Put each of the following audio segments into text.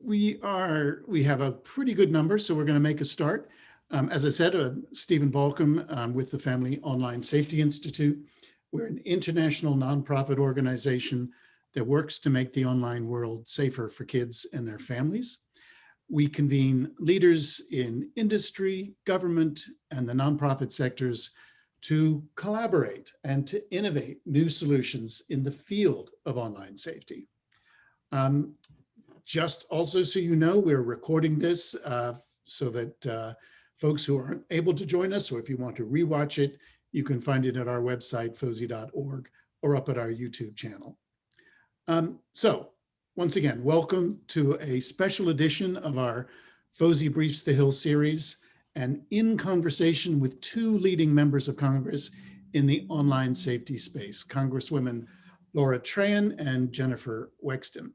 We have a pretty good number, so we're going to make a start. As I said, Stephen Balkam with the Family Online Safety Institute. We're an international nonprofit organization that works to make the online world safer for kids and their families. We convene leaders in industry, government, and the nonprofit sectors to collaborate and to innovate new solutions in the field of online safety. Just also so you know, we're recording this so that folks who aren't able to join us, or if you want to rewatch it, you can find it at our website, fosi.org, or up at our YouTube channel. So once again, welcome to a special edition of our FOSI Briefs the Hill series, and in conversation with two leading members of Congress in the online safety space, Congresswomen Laura Trahan and Jennifer Wexton.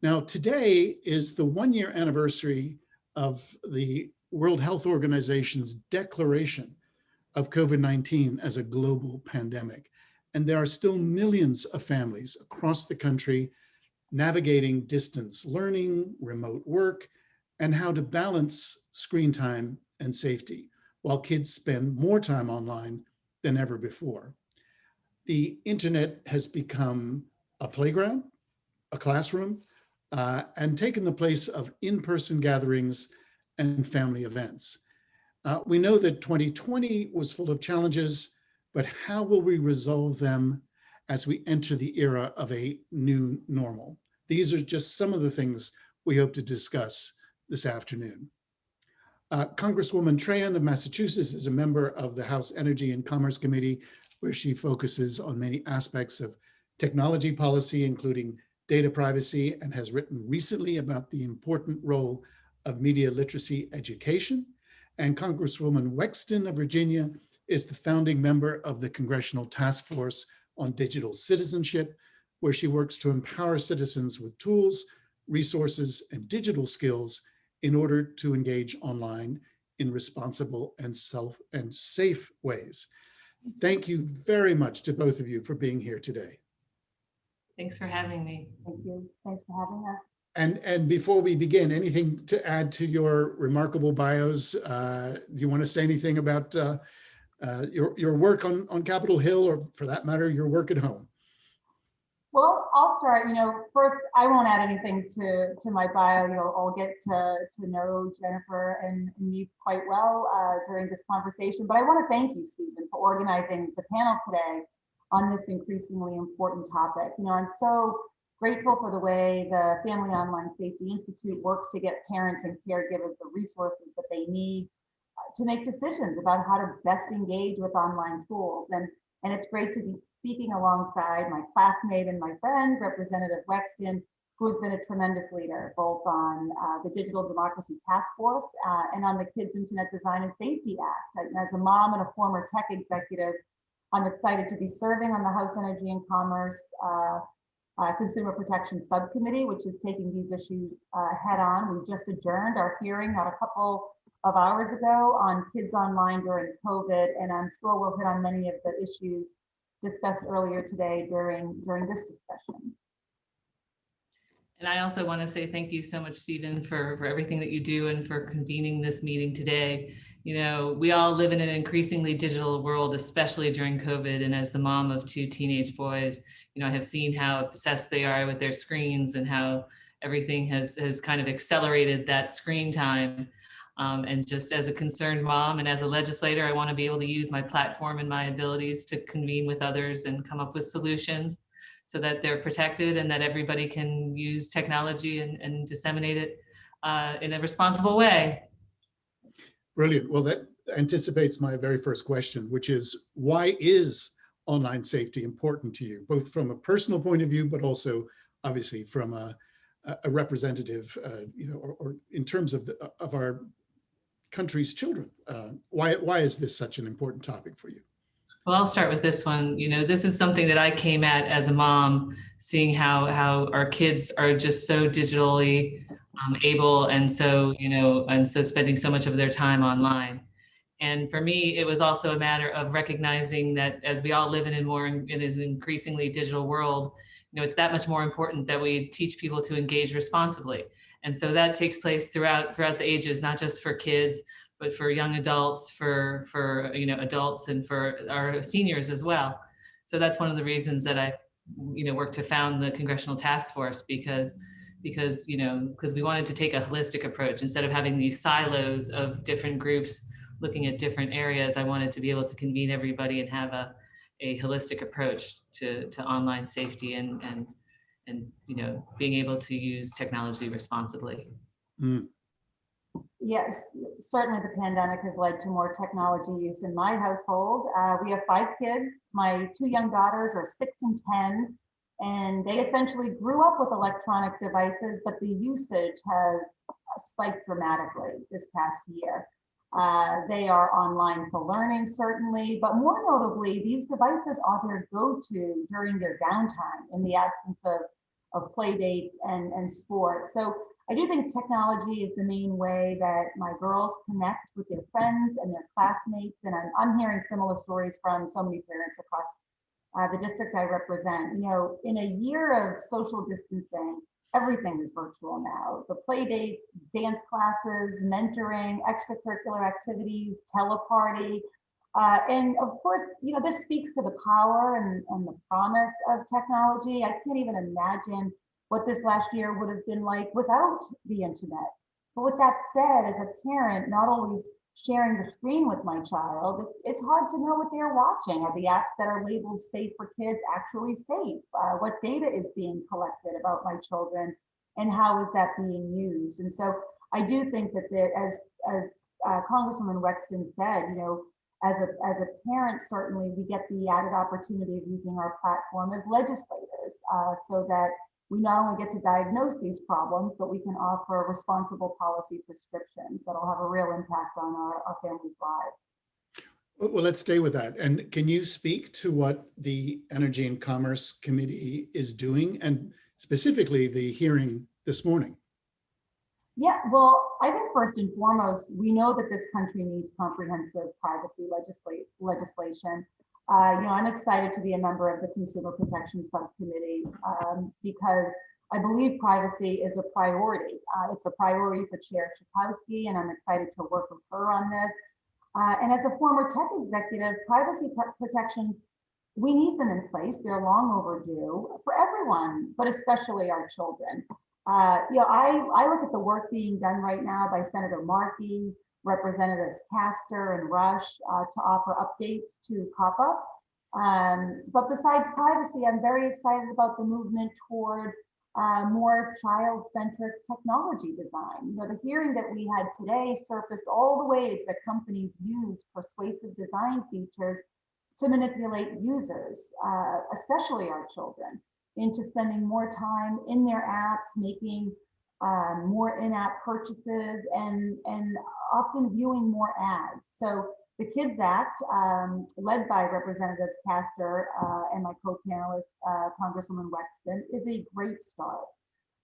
Now, today is the one-year anniversary of the World Health Organization's declaration of COVID-19 as a global pandemic. And there are still millions of families across the country navigating distance learning, remote work, and how to balance screen time and safety while kids spend more time online than ever before. The internet has become a playground, a classroom, and taken the place of in-person gatherings and family events. We know that 2020 was full of challenges, but how will we resolve them as we enter the era of a new normal? These are just some of the things we hope to discuss this afternoon. Congresswoman Trahan of Massachusetts is a member of the House Energy and Commerce Committee, where she focuses on many aspects of technology policy, including data privacy, and has written recently about the important role of media literacy education. And Congresswoman Wexton of Virginia is the founding member of the Congressional Task Force on Digital Citizenship, where she works to empower citizens with tools, resources, and digital skills in order to engage online in responsible and safe ways. Thank you very much to both of you for being here today. Thanks for having me. Thank you. Thanks for having us. And before we begin, anything to add to your remarkable bios? Do you want to say anything about your work on Capitol Hill, or for that matter, your work at home? Well, I'll start. First, I won't add anything to my bio. I'll get to know Jennifer and me quite well during this conversation. But I want to thank you, Stephen, for organizing the panel today on this increasingly important topic. I'm so grateful for the way the Family Online Safety Institute works to get parents and caregivers the resources that they need to make decisions about how to best engage with online tools. And it's great to be speaking alongside my classmate and my friend, Representative Wexton, who has been a tremendous leader, both on the Digital Democracy Task Force and on the Kids Internet Design and Safety Act. And as a mom and a former tech executive, I'm excited to be serving on the House Energy and Commerce Consumer Protection Subcommittee, which is taking these issues head on. We just adjourned our hearing a couple of hours ago on kids online during COVID, and I'm sure we'll hit on many of the issues discussed earlier today during this discussion. And I also want to say thank you so much, Stephen, for everything that you do and for convening this meeting today. We all live in an increasingly digital world, especially during COVID. And as the mom of two teenage boys, I have seen how obsessed they are with their screens and how everything has kind of accelerated that screen time. And just as a concerned mom and as a legislator, I want to be able to use my platform and my abilities to convene with others and come up with solutions so that they're protected and that everybody can use technology and disseminate it in a responsible way. Brilliant. Well, that anticipates my very first question, which is, why is online safety important to you, both from a personal point of view, but also obviously from a representative, or in terms of our country's children? Why is this such an important topic for you? Well, I'll start with this one. This is something that I came at as a mom, seeing how our kids are just so digitally able, and so spending so much of their time online. And for me, it was also a matter of recognizing that as we all live in an increasingly digital world, it's that much more important that we teach people to engage responsibly. And so that takes place throughout the ages, not just for kids, but for young adults, for adults, and for our seniors as well. So that's one of the reasons that I worked to found the Congressional Task Force, because we wanted to take a holistic approach instead of having these silos of different groups looking at different areas. I wanted to be able to convene everybody and have a holistic approach to online safety and being able to use technology responsibly. Mm. Yes, certainly the pandemic has led to more technology use in my household. We have 5 kids. My 2 young daughters are 6 and 10, and they essentially grew up with electronic devices, but the usage has spiked dramatically this past year. They are online for learning, certainly, but more notably, these devices are their go-to during their downtime in the absence of play dates and sport. So I do think technology is the main way that my girls connect with their friends and their classmates. And I'm hearing similar stories from so many parents across the district I represent. In a year of social distancing, everything is virtual now. The play dates, dance classes, mentoring, extracurricular activities, teleparty. And of course, this speaks to the power and the promise of technology. I can't even imagine what this last year would have been like without the internet. But with that said, as a parent, not always sharing the screen with my child, it's hard to know what they're watching. Are the apps that are labeled safe for kids actually safe? What data is being collected about my children, and how is that being used? And so I do think that as Congresswoman Wexton said, as a parent, certainly we get the added opportunity of using our platform as legislators, so that we not only get to diagnose these problems, but we can offer responsible policy prescriptions that'll have a real impact on our families' lives. Well, let's stay with that. And can you speak to what the Energy and Commerce Committee is doing, and specifically the hearing this morning? Yeah, well, I think first and foremost, we know that this country needs comprehensive privacy legislation. I'm excited to be a member of the Consumer Protection Subcommittee because I believe privacy is a priority. It's a priority for Chair Schakowsky, and I'm excited to work with her on this. And as a former tech executive, privacy protections, we need them in place. They're long overdue for everyone, but especially our children. I look at the work being done right now by Senator Markey, Representatives Castor and Rush to offer updates to COPPA. But besides privacy, I'm very excited about the movement toward more child-centric technology design. The hearing that we had today surfaced all the ways that companies use persuasive design features to manipulate users, especially our children, into spending more time in their apps, making more in-app purchases, and often viewing more ads. So the KIDS Act, led by Representatives Castor and my co-panelist, Congresswoman Wexton, is a great start.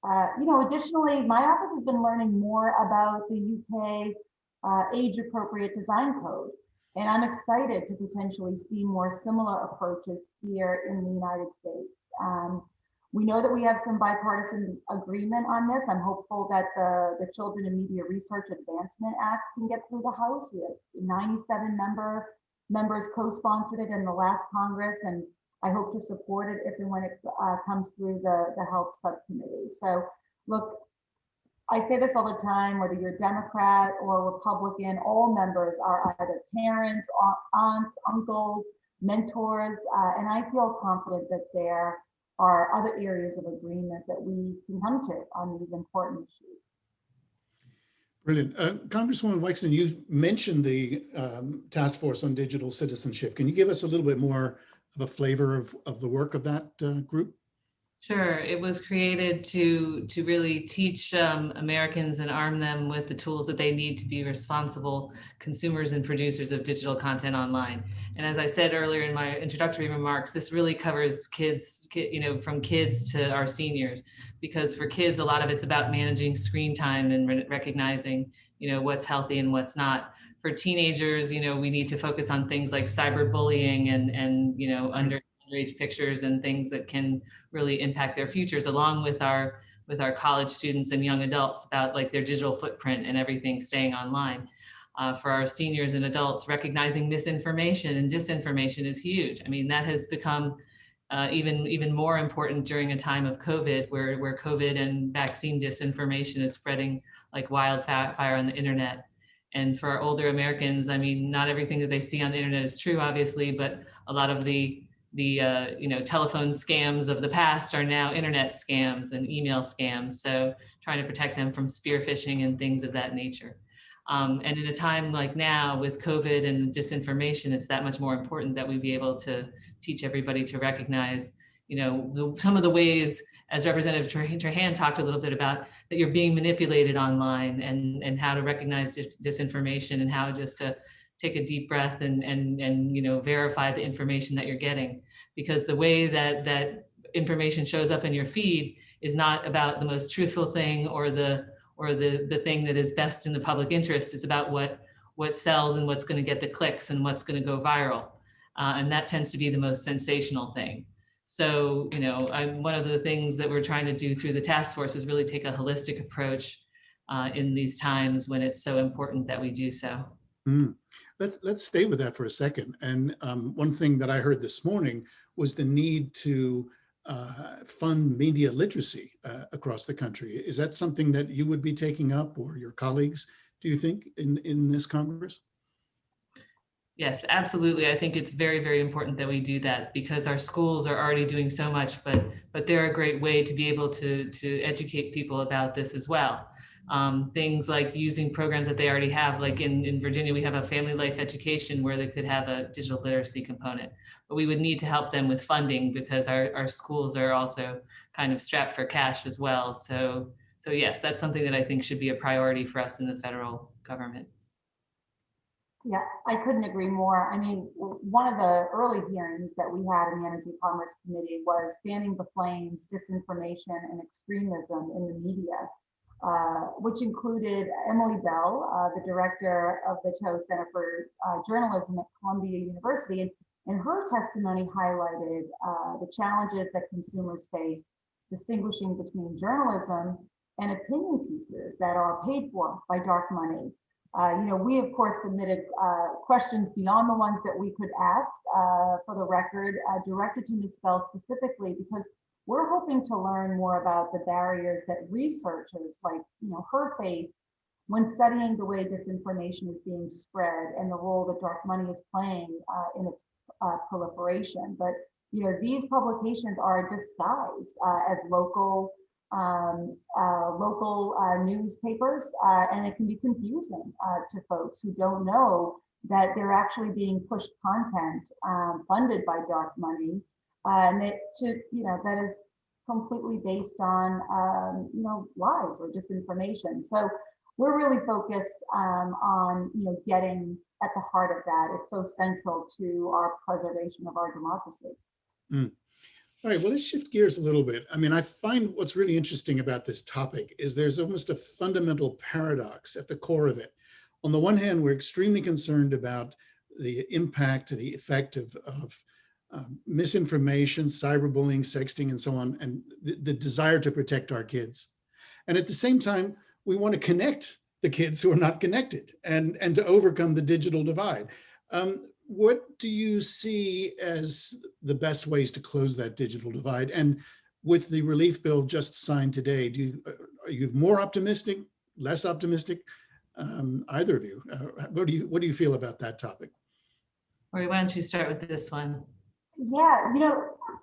Additionally, my office has been learning more about the UK age-appropriate design code, and I'm excited to potentially see more similar approaches here in the United States. We know that we have some bipartisan agreement on this. I'm hopeful that the Children and Media Research Advancement Act can get through the House. We have 97 members co-sponsored it in the last Congress, and I hope to support it if and when it comes through the Health Subcommittee. So look, I say this all the time, whether you're Democrat or Republican, all members are either parents, aunts, uncles, mentors, and I feel confident that there are other areas of agreement that we can come to on these important issues. Brilliant. Congresswoman Wexton, you mentioned the Task Force on Digital Citizenship. Can you give us a little bit more of a flavor of the work of that group? Sure. It was created to really teach Americans and arm them with the tools that they need to be responsible consumers and producers of digital content online. And as I said earlier in my introductory remarks, this really covers kids, from kids to our seniors, because for kids, a lot of it's about managing screen time and recognizing, what's healthy and what's not. For teenagers, we need to focus on things like cyberbullying and underage pictures and things that can really impact their futures, along with our with our college students and young adults about like their digital footprint and everything staying online. For our seniors and adults, recognizing misinformation and disinformation is huge. I mean, that has become even more important during a time of COVID, where COVID and vaccine disinformation is spreading like wildfire on the internet. And for our older Americans, I mean, not everything that they see on the internet is true, obviously, but a lot of the telephone scams of the past are now internet scams and email scams. So trying to protect them from spear phishing and things of that nature. And in a time like now with COVID and disinformation, it's that much more important that we be able to teach everybody to recognize, some of the ways, as Representative Trahan talked a little bit about, that you're being manipulated online, and how to recognize disinformation, and how just to take a deep breath and verify the information that you're getting. Because the way that information shows up in your feed is not about the most truthful thing or the thing that is best in the public interest. It's about what sells and what's going to get the clicks and what's going to go viral. And that tends to be the most sensational thing. So, one of the things that we're trying to do through the task force is really take a holistic approach in these times when it's so important that we do so. Let's stay with that for a second. And one thing that I heard this morning was the need to fund media literacy across the country. Is that something that you would be taking up, or your colleagues, do you think, in this Congress? Yes, absolutely. I think it's very, very important that we do that, because our schools are already doing so much, but they're a great way to be able to educate people about this as well. Things like using programs that they already have, like in Virginia, we have a family life education where they could have a digital literacy component, but we would need to help them with funding, because our schools are also kind of strapped for cash as well. So yes, that's something that I think should be a priority for us in the federal government. Yeah, I couldn't agree more. I mean, one of the early hearings that we had in the Energy Commerce Committee was fanning the flames, disinformation, and extremism in the media, which included Emily Bell, the director of the Tow Center for Journalism at Columbia University. And her testimony highlighted the challenges that consumers face distinguishing between journalism and opinion pieces that are paid for by dark money. We of course submitted questions beyond the ones that we could ask for the record, directed to Ms. Bell specifically, because we're hoping to learn more about the barriers that researchers like her face when studying the way disinformation is being spread and the role that dark money is playing in its proliferation. But these publications are disguised as local newspapers, and it can be confusing to folks who don't know that they're actually being pushed content funded by dark money, and that is completely based on lies or disinformation. So we're really focused on getting at the heart of that. It's so central to our preservation of our democracy. All right, well, let's shift gears a little bit. I mean, I find what's really interesting about this topic is there's almost a fundamental paradox at the core of it. On the one hand, we're extremely concerned about the impact, the effect of misinformation, cyberbullying, sexting, and so on, and the desire to protect our kids. And at the same time, we want to connect the kids who are not connected and to overcome the digital divide. What do you see as the best ways to close that digital divide? And with the relief bill just signed today, are you more optimistic, less optimistic? Either of you, what do you feel about that topic? Rory, why don't you start with this one? Yeah,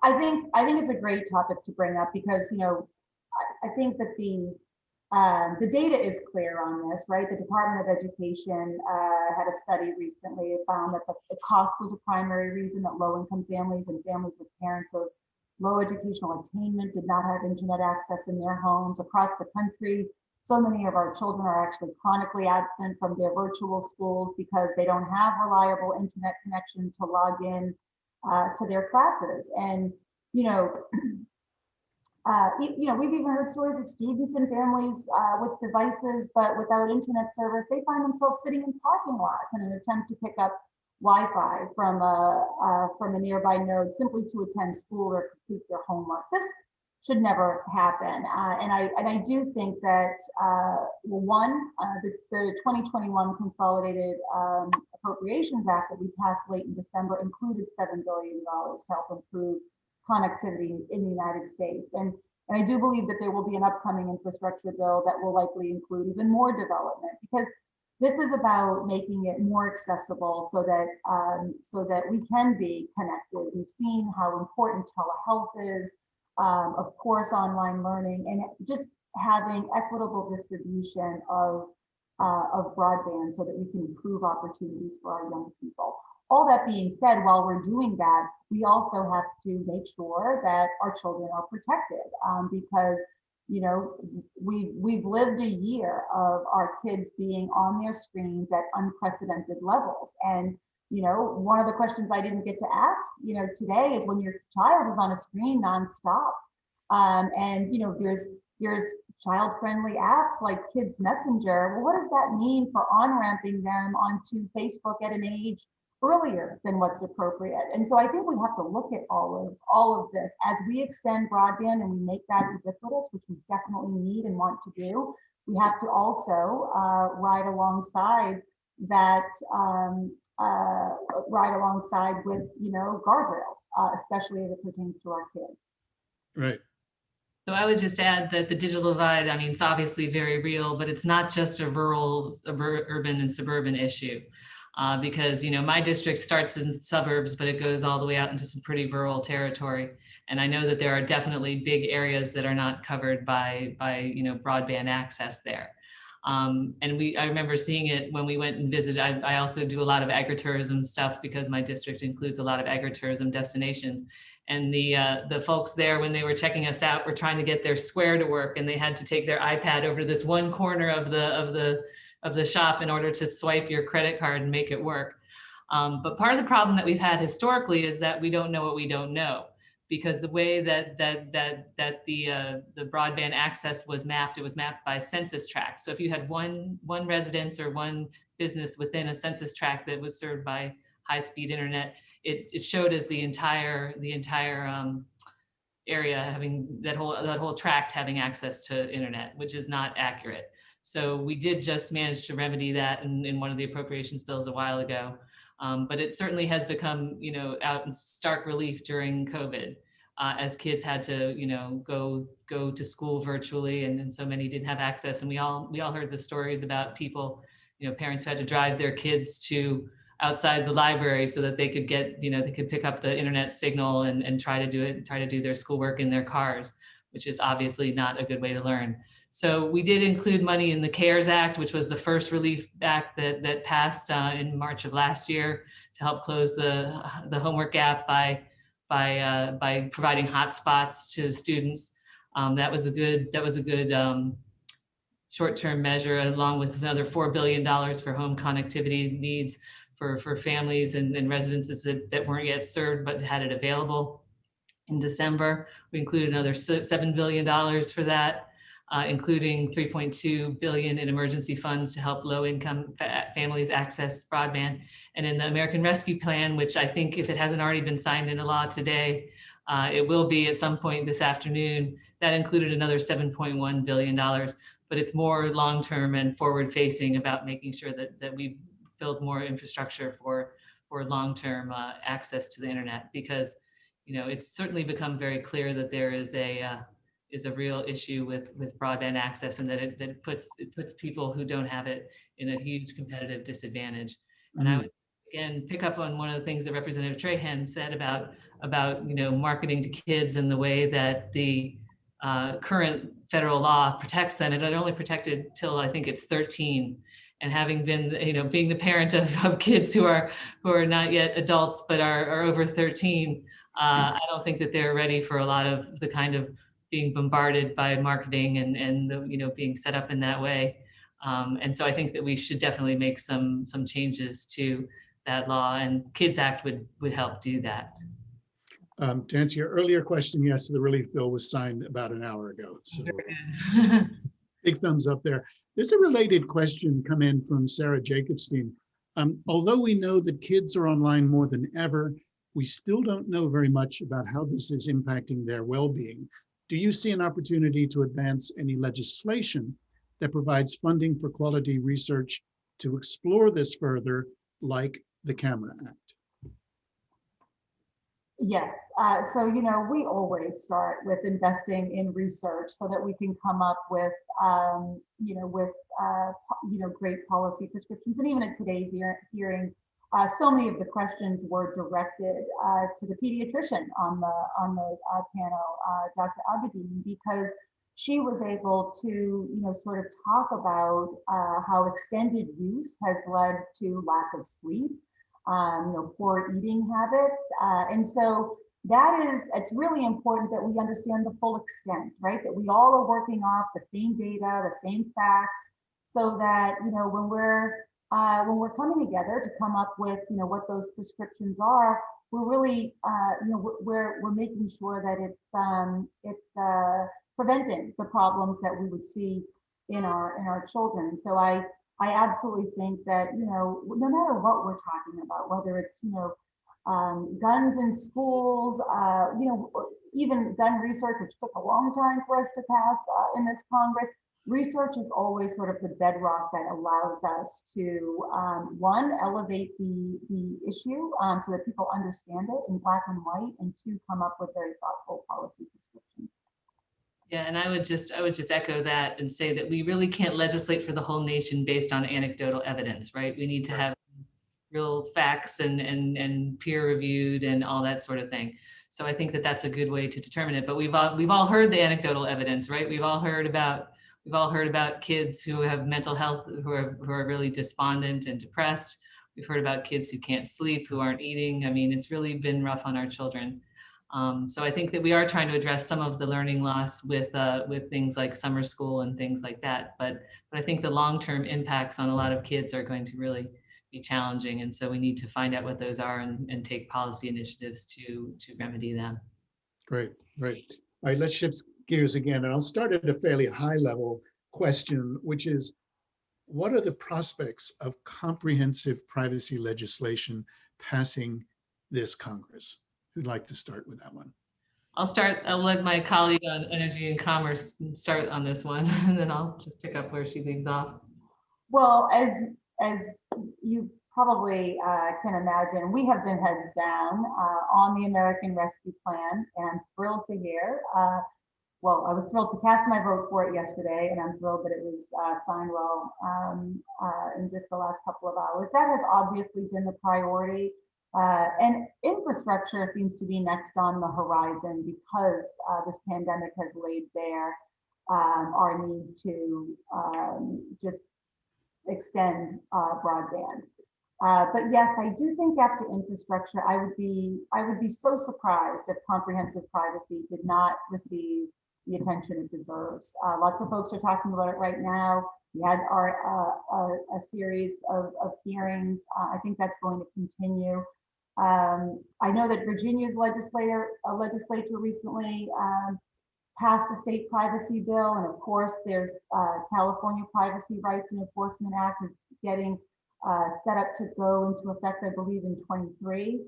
I think it's a great topic to bring up, because I think that the data is clear on this, right? The Department of Education had a study recently. It found that the cost was a primary reason that low-income families and families with parents of low educational attainment did not have internet access in their homes. Across the country, so many of our children are actually chronically absent from their virtual schools because they don't have reliable internet connection to log in to their classes. And we've even heard stories of students and families with devices, but without internet service, they find themselves sitting in parking lots in an attempt to pick up Wi-Fi from a nearby node simply to attend school or complete their homework. should never happen. And I do think that, the 2021 Consolidated Appropriations Act that we passed late in December included $7 billion to help improve connectivity in the United States. And I do believe that there will be an upcoming infrastructure bill that will likely include even more development, because this is about making it more accessible so that we can be connected. We've seen how important telehealth is, of course, online learning, and just having equitable distribution of broadband so that we can improve opportunities for our young people. All that being said, while we're doing that, we also have to make sure that our children are protected, because we've lived a year of our kids being on their screens at unprecedented levels. And one of the questions I didn't get to ask today is, when your child is on a screen nonstop, and there's child-friendly apps like Kids Messenger. Well, what does that mean for on-ramping them onto Facebook at an age earlier than what's appropriate? And so I think we have to look at all of this as we extend broadband and we make that ubiquitous, which we definitely need and want to do. We have to also ride alongside that, with guardrails, especially as it pertains to our kids. Right. So I would just add that the digital divide, I mean, it's obviously very real, but it's not just a rural, urban and suburban issue. Because my district starts in suburbs, but it goes all the way out into some pretty rural territory. And I know that there are definitely big areas that are not covered by broadband access there. And I remember seeing it when we went and visited. I also do a lot of agritourism stuff because my district includes a lot of agritourism destinations. And the folks there, when they were checking us out, were trying to get their square to work, and they had to take their iPad over to this one corner of the shop in order to swipe your credit card and make it work. But part of the problem that we've had historically is that we don't know what we don't know, because the way that the broadband access was mapped, it was mapped by census tract. So if you had one residence or one business within a census tract that was served by high-speed internet, it showed as the entire area having that whole tract having access to internet, which is not accurate. So we did just manage to remedy that in one of the appropriations bills a while ago. But it certainly has become, out in stark relief during COVID, as kids had to, go to school virtually, and so many didn't have access. And we all heard the stories about people, parents who had to drive their kids to outside the library so that they could get, they could pick up the internet signal and try to do their schoolwork in their cars, which is obviously not a good way to learn. So we did include money in the CARES Act, which was the first relief act that passed in March of last year to help close the homework gap by providing hotspots to students. That was a good short-term measure, along with another $4 billion for home connectivity needs for families and residences that weren't yet served but had it available. In December, we included another $7 billion for that, including $3.2 billion in emergency funds to help low-income families access broadband. And in the American Rescue Plan, which I think, if it hasn't already been signed into law today, it will be at some point this afternoon, that included another $7.1 billion. But it's more long-term and forward-facing about making sure that we build more infrastructure for long-term access to the internet, because it's certainly become very clear that there is a real issue with broadband access, and that it puts people who don't have it in a huge competitive disadvantage. And I would again pick up on one of the things that Representative Trahan said about marketing to kids, and the way that the current federal law protects them. And it only protected till I think it's 13. And having been, being the parent of kids who are not yet adults but are over 13, I don't think that they're ready for a lot of the kind of being bombarded by marketing and being set up in that way. And so I think that we should definitely make some changes to that law, and Kids Act would help do that. To answer your earlier question, yes, the relief bill was signed about an hour ago. So big thumbs up there. There's a related question come in from Sarah Jacobstein. Although we know that kids are online more than ever, we still don't know very much about how this is impacting their well-being. do you see an opportunity to advance any legislation that provides funding for quality research to explore this further, like the CAMERA Act? Yes. So, we always start with investing in research so that we can come up with, great policy prescriptions. And even at today's hearing, so many of the questions were directed to the pediatrician on the panel, Dr. Abedin, because she was able to, sort of talk about how extended use has led to lack of sleep, poor eating habits. And so it's really important that we understand the full extent, right? That we all are working off the same data, the same facts, so that, when we're coming together to come up with, what those prescriptions are, we're really, we're making sure that it's preventing the problems that we would see in our children. And so I absolutely think that, no matter what we're talking about, whether it's, guns in schools, even gun research, which took a long time for us to pass in this Congress, research is always sort of the bedrock that allows us to, one, elevate the issue so that people understand it in black and white, and two, come up with very thoughtful policy prescriptions. Yeah, and I would just echo that and say that we really can't legislate for the whole nation based on anecdotal evidence, right? We need to have real facts and peer reviewed and all that sort of thing. So I think that that's a good way to determine it. But we've all heard the anecdotal evidence, right? We've all heard about kids who have mental health, who are really despondent and depressed. We've heard about kids who can't sleep, who aren't eating. I mean, it's really been rough on our children. So I think that we are trying to address some of the learning loss with things like summer school and things like that. But I think the long-term impacts on a lot of kids are going to really be challenging. And so we need to find out what those are and take policy initiatives to remedy them. Great, great. All right, let's shift gears again. And I'll start at a fairly high level question, which is, what are the prospects of comprehensive privacy legislation passing this Congress? Who'd like to start with that one? I'll let my colleague on energy and commerce start on this one, and then I'll just pick up where she leaves off. Well, as you probably can imagine, we have been heads down on the American Rescue Plan, and I'm thrilled to hear. Well, I was thrilled to cast my vote for it yesterday, and I'm thrilled that it was signed well in just the last couple of hours. That has obviously been the priority. And infrastructure seems to be next on the horizon because this pandemic has laid bare our need to just extend broadband. But yes, I do think after infrastructure, I would be so surprised if comprehensive privacy did not receive the attention it deserves. Lots of folks are talking about it right now. We had a series of hearings. I think that's going to continue. I know that Virginia's legislature recently passed a state privacy bill, and of course, there's California Privacy Rights and Enforcement Act is getting set up to go into effect, I believe, in 23.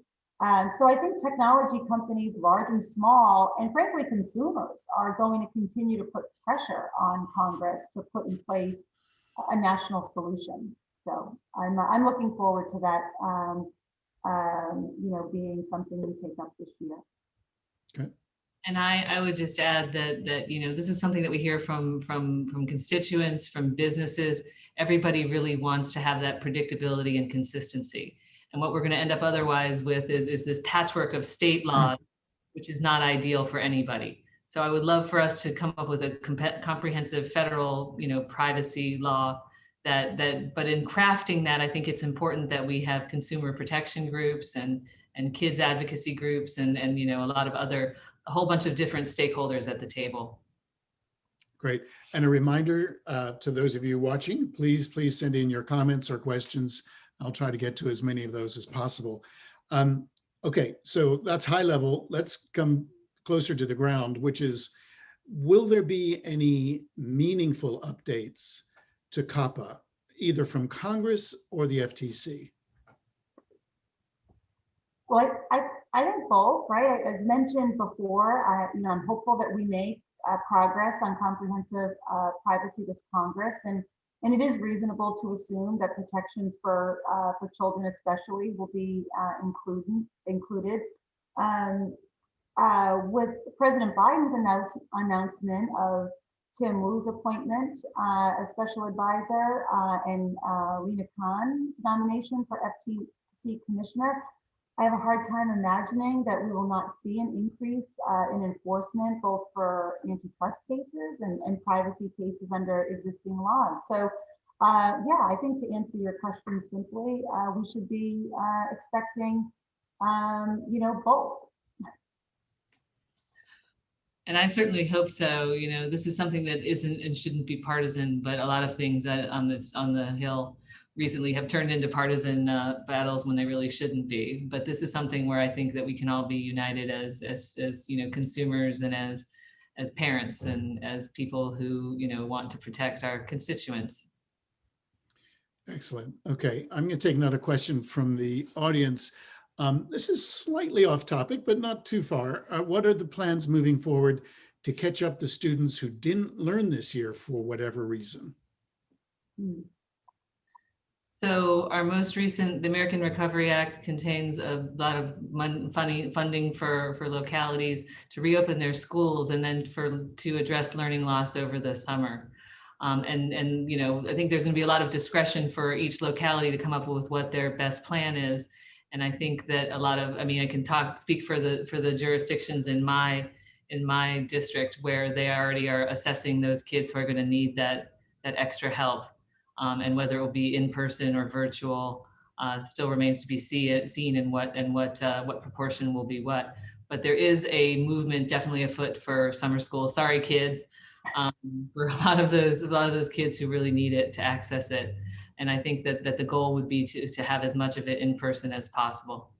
So I think technology companies, large and small, and frankly, consumers, are going to continue to put pressure on Congress to put in place a national solution. So I'm looking forward to that. Being something we take up this year. Okay. And I would just add that this is something that we hear from constituents, from businesses. Everybody really wants to have that predictability and consistency. And what we're going to end up otherwise with is this patchwork of state laws, which is not ideal for anybody. So I would love for us to come up with a comprehensive federal, privacy law that but in crafting that, I think it's important that we have consumer protection groups and kids advocacy groups and a whole bunch of different stakeholders at the table. Great. And a reminder to those of you watching, please send in your comments or questions. I'll try to get to as many of those as possible. Okay, so that's high level. Let's come closer to the ground, which is, will there be any meaningful updates to COPPA, either from Congress or the FTC? Well, I think both, right? As mentioned before, I'm hopeful that we make progress on comprehensive privacy this Congress, and it is reasonable to assume that protections for children especially will be included. With President Biden's announcement of Tim Wu's appointment as special advisor and Lena Khan's nomination for FTC commissioner, I have a hard time imagining that we will not see an increase in enforcement, both for antitrust cases and privacy cases under existing laws. So, yeah, I think to answer your question simply, we should be expecting, both. And I certainly hope so. This is something that isn't and shouldn't be partisan, but a lot of things on the Hill recently have turned into partisan battles when they really shouldn't be. But this is something where I think that we can all be united as consumers and as parents and as people who want to protect our constituents. Excellent. Okay, I'm going to take another question from the audience. This is slightly off topic, but not too far. What are the plans moving forward to catch up the students who didn't learn this year for whatever reason? So our most recent, the American Recovery Act contains a lot of funding for localities to reopen their schools and then to address learning loss over the summer. And I think there's going to be a lot of discretion for each locality to come up with what their best plan is. And I think that I can speak for the jurisdictions in my district where they already are assessing those kids who are going to need that extra help. And whether it will be in person or virtual still remains to be seen, and what proportion will be what. But there is a movement definitely afoot for summer school. Sorry, kids, for a lot of those kids who really need it to access it. And I think that the goal would be to have as much of it in person as possible.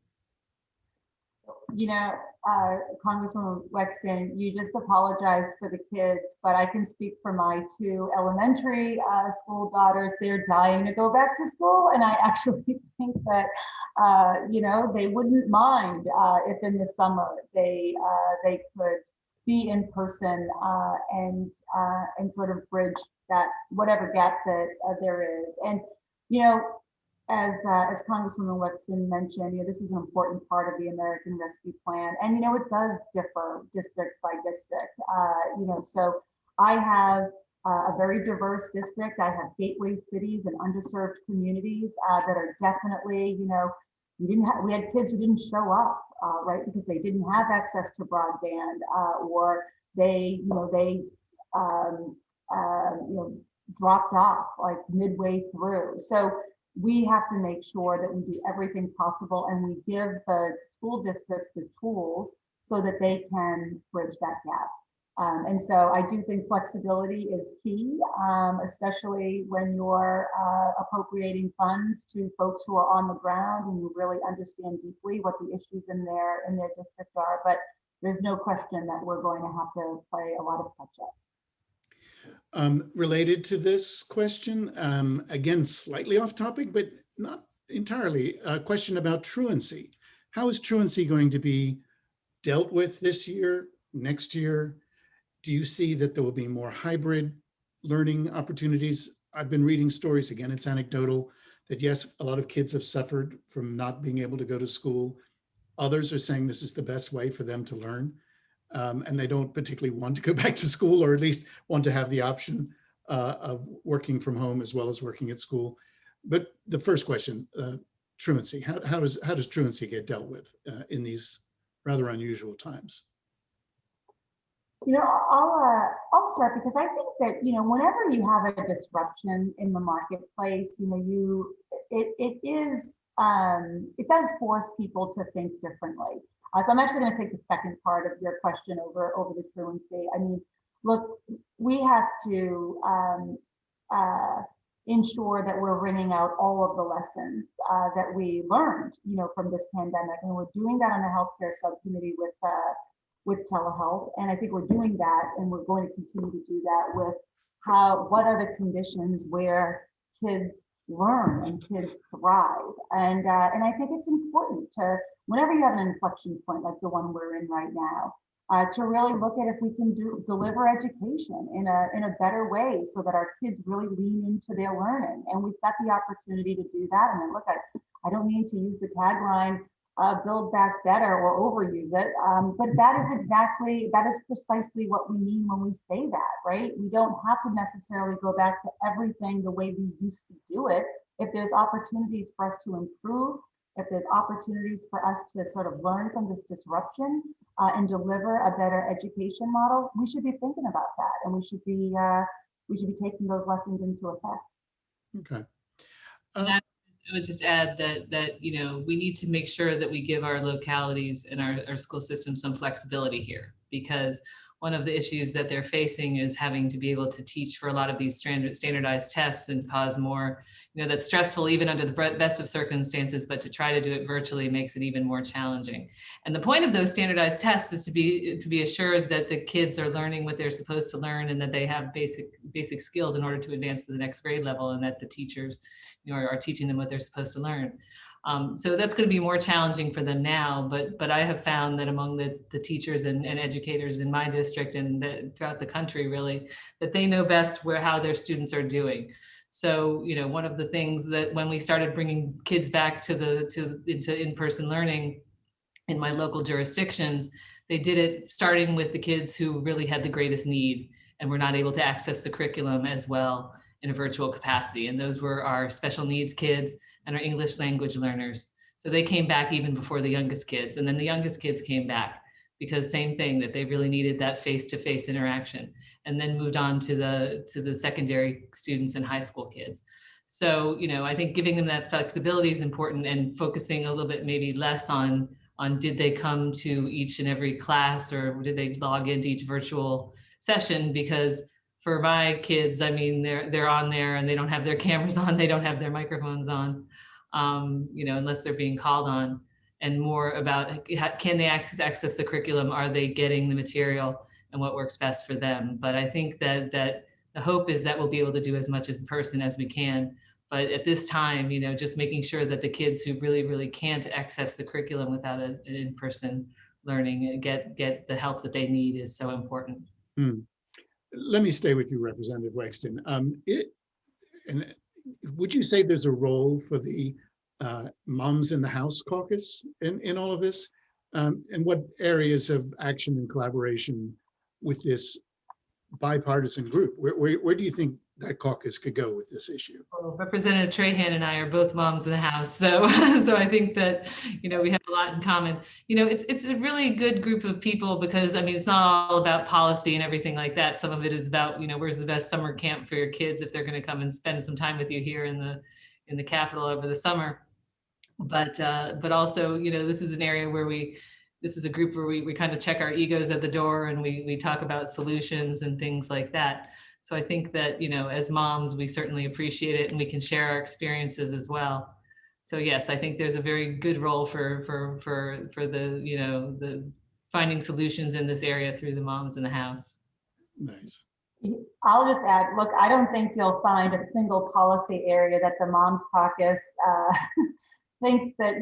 Congresswoman Wexton, you just apologized for the kids, but I can speak for my two elementary school daughters. They're dying to go back to school. And I actually think that, they wouldn't mind if in the summer they could be in person and sort of bridge that whatever gap that there is. And, as Congresswoman Wexton mentioned, this is an important part of the American Rescue Plan. And, it does differ district by district. So I have a very diverse district. I have gateway cities and underserved communities that are definitely, we had kids who didn't show up, right, because they didn't have access to broadband or they dropped off like midway through. So we have to make sure that we do everything possible and we give the school districts the tools so that they can bridge that gap. And so I do think flexibility is key, especially when you're appropriating funds to folks who are on the ground and you really understand deeply what the issues in their district are. But there's no question that we're going to have to play a lot of catch up. Related to this question, again, slightly off topic, but not entirely, a question about truancy. How is truancy going to be dealt with this year, next year? Do you see that there will be more hybrid learning opportunities? I've been reading stories, again, it's anecdotal, that yes, a lot of kids have suffered from not being able to go to school. Others are saying this is the best way for them to learn. And they don't particularly want to go back to school, or at least want to have the option of working from home as well as working at school. But the first question, truancy, how does truancy get dealt with in these rather unusual times? I'll start because I think that, whenever you have a disruption in the marketplace, it does force people to think differently. So I'm actually going to take the second part of your question over the truancy. I mean, look, we have to ensure that we're wringing out all of the lessons that we learned, from this pandemic, and we're doing that on the healthcare subcommittee with telehealth, and I think we're doing that, and we're going to continue to do that with what are the conditions where kids learn and kids thrive, and I think it's important to, whenever you have an inflection point like the one we're in right now, to really look at if we can deliver education in a better way so that our kids really lean into their learning. And we've got the opportunity to do that. And then look, I don't mean to use the tagline, build back better or overuse it, but that is precisely what we mean when we say that, right? We don't have to necessarily go back to everything the way we used to do it. If there's opportunities for us to improve, if there's opportunities for us to sort of learn from this disruption and deliver a better education model, we should be thinking about that, and we should be taking those lessons into effect. Okay. I would just add that we need to make sure that we give our localities and our school system some flexibility here, because one of the issues that they're facing is having to be able to teach for a lot of these standardized tests and cause more, that's stressful even under the best of circumstances, but to try to do it virtually makes it even more challenging. And the point of those standardized tests is to be assured that the kids are learning what they're supposed to learn and that they have basic skills in order to advance to the next grade level, and that the teachers are teaching them what they're supposed to learn. So that's going to be more challenging for them now, but I have found that among the teachers and educators in my district and throughout the country, really, that they know best how their students are doing. So, one of the things that when we started bringing kids back into in-person learning in my local jurisdictions, they did it starting with the kids who really had the greatest need and were not able to access the curriculum as well in a virtual capacity. And those were our special needs kids and our English language learners. So they came back even before the youngest kids. And then the youngest kids came back because same thing, that they really needed that face-to-face interaction, and then moved on to the secondary students and high school kids. So, I think giving them that flexibility is important, and focusing a little bit maybe less on did they come to each and every class, or did they log into each virtual session? Because for my kids, I mean, they're on there and they don't have their cameras on, they don't have their microphones on, unless they're being called on. And more about, can they access the curriculum? Are they getting the material and what works best for them? But I think that the hope is that we'll be able to do as much in person as we can. But at this time, just making sure that the kids who really, really can't access the curriculum without an in-person learning get the help that they need is so important. Let me stay with you, Representative Wexton. And would you say there's a role for the Moms in the House caucus in all of this? And what areas of action and collaboration with this bipartisan group? Where do you think that caucus could go with this issue? Well, Representative Trahan and I are both moms in the House, so I think that we have a lot in common. It's a really good group of people, because I mean, it's not all about policy and everything like that. Some of it is about where's the best summer camp for your kids if they're going to come and spend some time with you here in the Capitol over the summer. But also, this is an area where this is a group where we kind of check our egos at the door, and we talk about solutions and things like that. So I think that, as moms, we certainly appreciate it, and we can share our experiences as well. So yes, I think there's a very good role for the finding solutions in this area through the Moms in the House. Nice. I'll just add, look, I don't think you'll find a single policy area that the Moms Caucus thinks that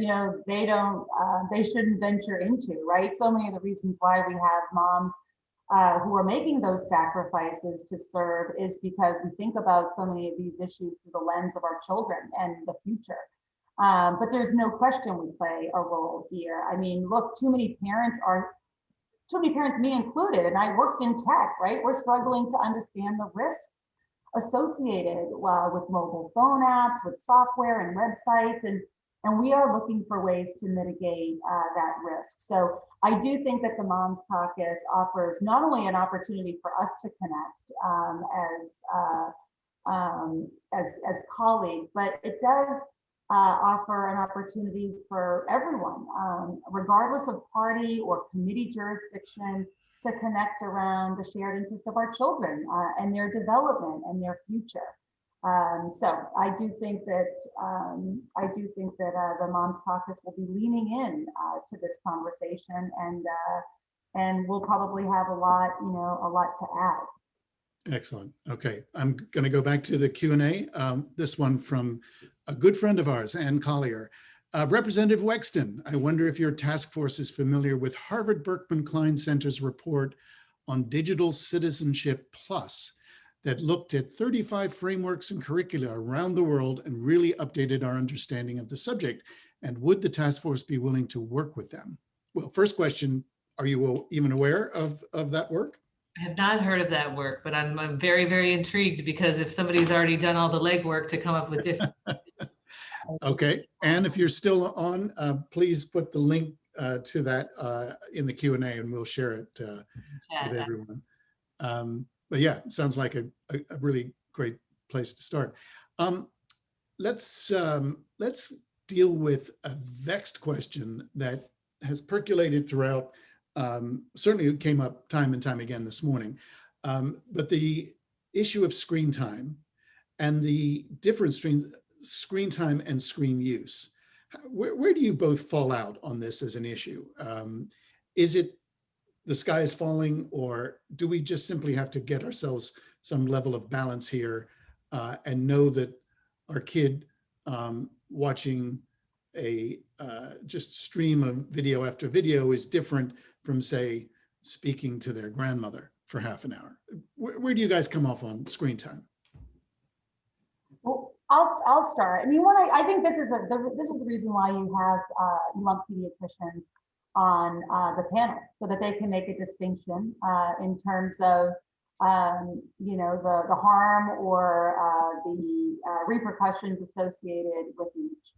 they shouldn't venture into, right? So many of the reasons why we have moms who are making those sacrifices to serve is because we think about so many of these issues through the lens of our children and the future. But there's no question we play a role here. I mean, look, too many parents, me included, and I worked in tech, right? We're struggling to understand the risks associated with mobile phone apps, with software and websites, and we are looking for ways to mitigate that risk. So I do think that the Moms Caucus offers not only an opportunity for us to connect as colleagues, but it does offer an opportunity for everyone, regardless of party or committee jurisdiction, to connect around the shared interest of our children and their development and their future. So I do think that the Moms Caucus will be leaning in to this conversation, and we'll probably have a lot to add. Excellent. Okay, I'm going to go back to the Q&A. This one from a good friend of ours, Ann Collier. Representative Wexton, I wonder if your task force is familiar with Harvard Berkman Klein Center's report on Digital Citizenship Plus that looked at 35 frameworks and curricula around the world and really updated our understanding of the subject. And would the task force be willing to work with them? Well, first question, are you even aware of that work? I have not heard of that work, but I'm very, very intrigued, because if somebody's already done all the legwork to come up with different. Okay, and if you're still on, please put the link to that in the Q&A, and we'll share it with everyone. But yeah, sounds like a really great place to start. Let's deal with a vexed question that has percolated throughout. Certainly it came up time and time again this morning, but the issue of screen time and the difference between screen time and screen use. Where do you both fall out on this as an issue? Is it the sky is falling, or do we just simply have to get ourselves some level of balance here and know that our kid watching a just stream of video after video is different from, say, speaking to their grandmother for half an hour? Where do you guys come off on screen time? Well, I'll start. I mean, I think this is the reason why you want pediatricians on the panel, so that they can make a distinction in terms of the harm or the repercussions associated with each.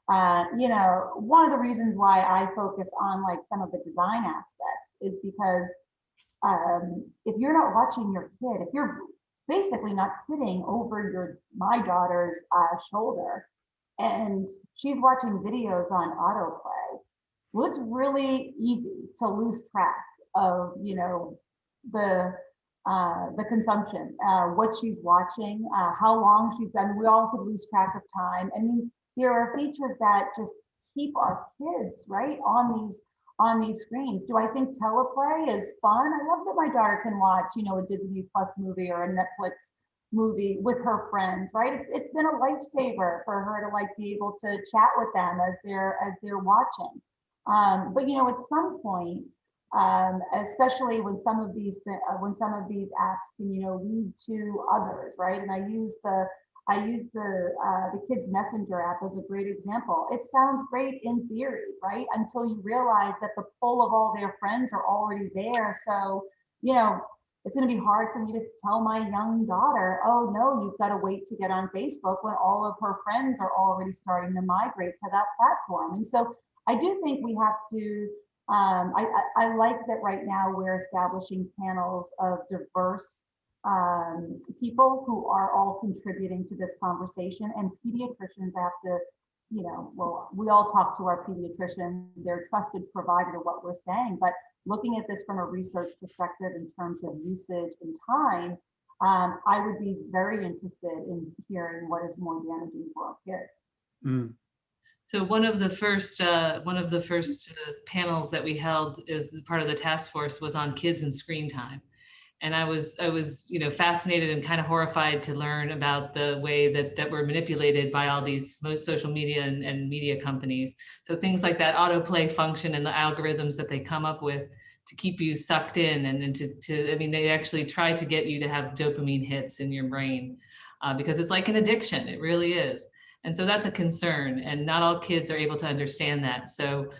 One of the reasons why I focus on like some of the design aspects is because if you're not watching your kid, if you're basically not sitting over my daughter's shoulder and she's watching videos on autoplay, well, it's really easy to lose track of the consumption, what she's watching, how long she's done. We all could lose track of time. I mean, there are features that just keep our kids right on these screens. Do I think teleplay is fun? I love that my daughter can watch, a Disney Plus movie or a Netflix movie with her friends, right? It's been a lifesaver for her to like be able to chat with them as they're watching. But at some point, especially when some of these apps can lead to others, right? And I use the kids messenger app as a great example. It sounds great in theory, right? Until you realize that the pull of all their friends are already there. So, it's going to be hard for me to tell my young daughter, oh no, you've got to wait to get on Facebook when all of her friends are already starting to migrate to that platform. And so I do think we have to, I like that right now we're establishing panels of diverse people who are all contributing to this conversation, and pediatricians have to, well, we all talk to our pediatricians, they're trusted provider of what we're saying, but looking at this from a research perspective in terms of usage and time, I would be very interested in hearing what is more damaging for our kids. Mm. So one of the first panels that we held as part of the task force was on kids and screen time. And I was fascinated and kind of horrified to learn about the way that we're manipulated by all these social media and media companies. So things like that autoplay function and the algorithms that they come up with to keep you sucked in, and they actually try to get you to have dopamine hits in your brain because it's like an addiction. It really is. And so that's a concern, and not all kids are able to understand that. So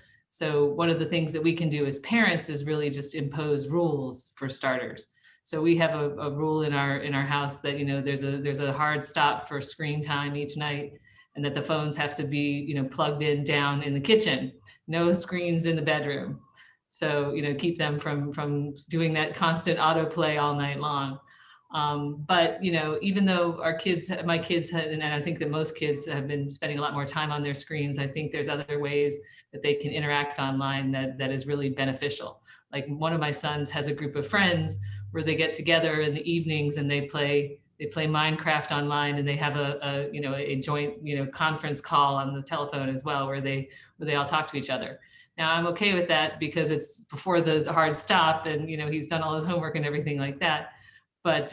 one of the things that we can do as parents is really just impose rules for starters. So we have a rule in our house that there's a hard stop for screen time each night, and that the phones have to be plugged in down in the kitchen. No screens in the bedroom. So keep them from doing that constant autoplay all night long. But even though my kids and I think that most kids have been spending a lot more time on their screens, I think there's other ways that they can interact online that is really beneficial. Like one of my sons has a group of friends where they get together in the evenings and they play Minecraft online, and they have a joint conference call on the telephone as well, where they all talk to each other. Now I'm okay with that because it's before the hard stop, and he's done all his homework and everything like that. But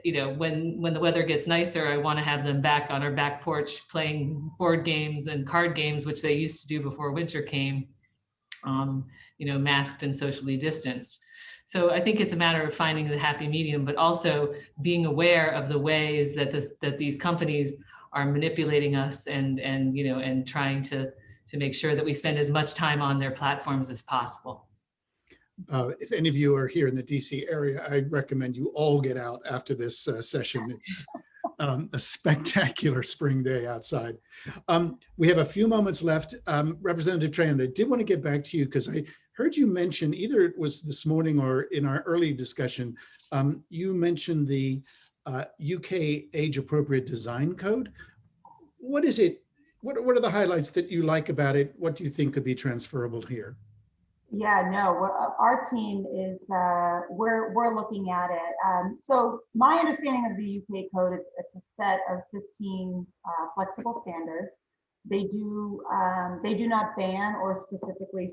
you know, when the weather gets nicer, I want to have them back on our back porch playing board games and card games, which they used to do before winter came. You know, masked and socially distanced. So I think it's a matter of finding the happy medium, but also being aware of the ways that these companies are manipulating us and you know, and trying to make sure that we spend as much time on their platforms as possible. If any of you are here in the DC area, I recommend you all get out after this session. It's a spectacular spring day outside. We have a few moments left. Representative Trahan, I did want to get back to you because I heard you mention, either it was this morning or in our early discussion, you mentioned the UK Age Appropriate Design Code. What is it? What are the highlights that you like about it? What do you think could be transferable here? Yeah, no, our team is, we're looking at it. So my understanding of the UK code is it's a set of 15 flexible standards. They do not ban or specifically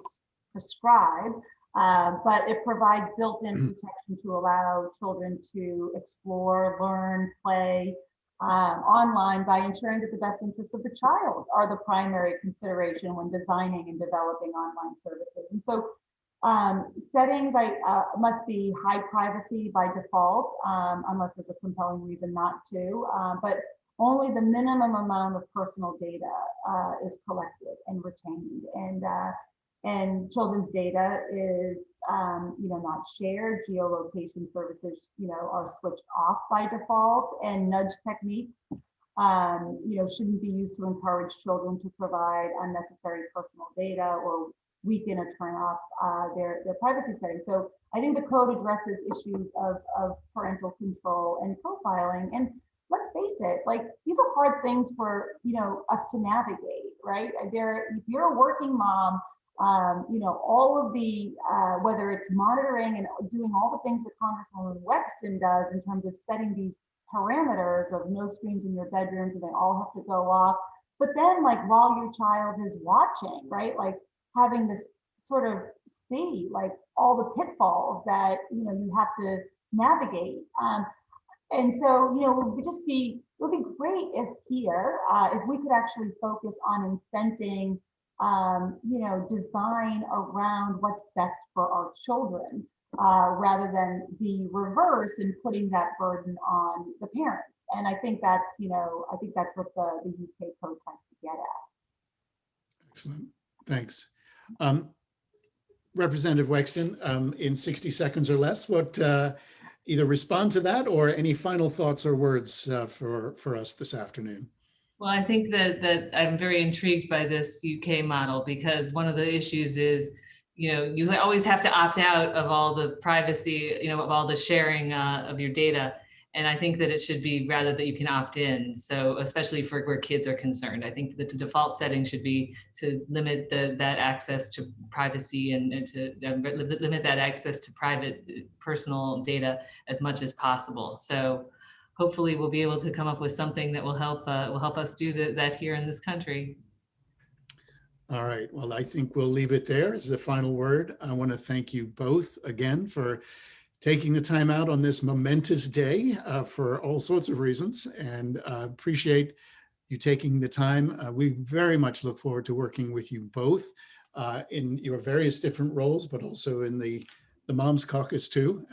prescribe, but it provides built-in protection to allow children to explore, learn, play online by ensuring that the best interests of the child are the primary consideration when designing and developing online services. And so settings must be high privacy by default, unless there's a compelling reason not to, but only the minimum amount of personal data is collected and retained. And children's data is, you know, not shared. Geolocation services, you know, are switched off by default, and nudge techniques, you know, shouldn't be used to encourage children to provide unnecessary personal data or weaken or turn off their privacy settings. So I think the code addresses issues of parental control and profiling. And let's face it, like, these are hard things for, you know, us to navigate, right? If you're a working mom, you know, all of the, whether it's monitoring and doing all the things that Congresswoman Wexton does in terms of setting these parameters of no screens in your bedrooms and they all have to go off. But then, like, while your child is watching, right, like having this sort of see like all the pitfalls that, you know, you have to navigate. And so, you know, it would be great if here, if we could actually focus on incenting, you know, design around what's best for our children, rather than the reverse and putting that burden on the parents. And I think that's, you know, I think that's what the UK code tries to get at. Excellent, thanks. Representative Wexton, in 60 seconds or less, what either respond to that or any final thoughts or words for us this afternoon? Well, I think that I'm very intrigued by this UK model, because one of the issues is, you know, you always have to opt out of all the privacy, you know, of all the sharing of your data. And I think that it should be rather that you can opt in. So especially for where kids are concerned, I think that the default setting should be to limit that access to privacy and to limit that access to private personal data as much as possible. So hopefully we'll be able to come up with something that will help us do that here in this country. All right, well, I think we'll leave it there as the final word. I want to thank you both again for taking the time out on this momentous day for all sorts of reasons, and appreciate you taking the time. We very much look forward to working with you both in your various different roles, but also in the Moms Caucus too.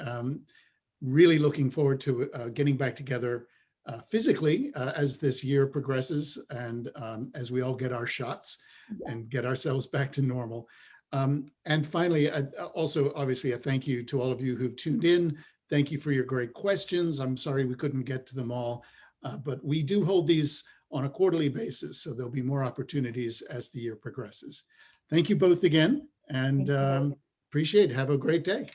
Really looking forward to getting back together physically as this year progresses, and as we all get our shots and get ourselves back to normal. And finally, also, obviously, a thank you to all of you who've tuned in. Thank you for your great questions. I'm sorry we couldn't get to them all, but we do hold these on a quarterly basis, so there'll be more opportunities as the year progresses. Thank you both again, and appreciate it. Have a great day.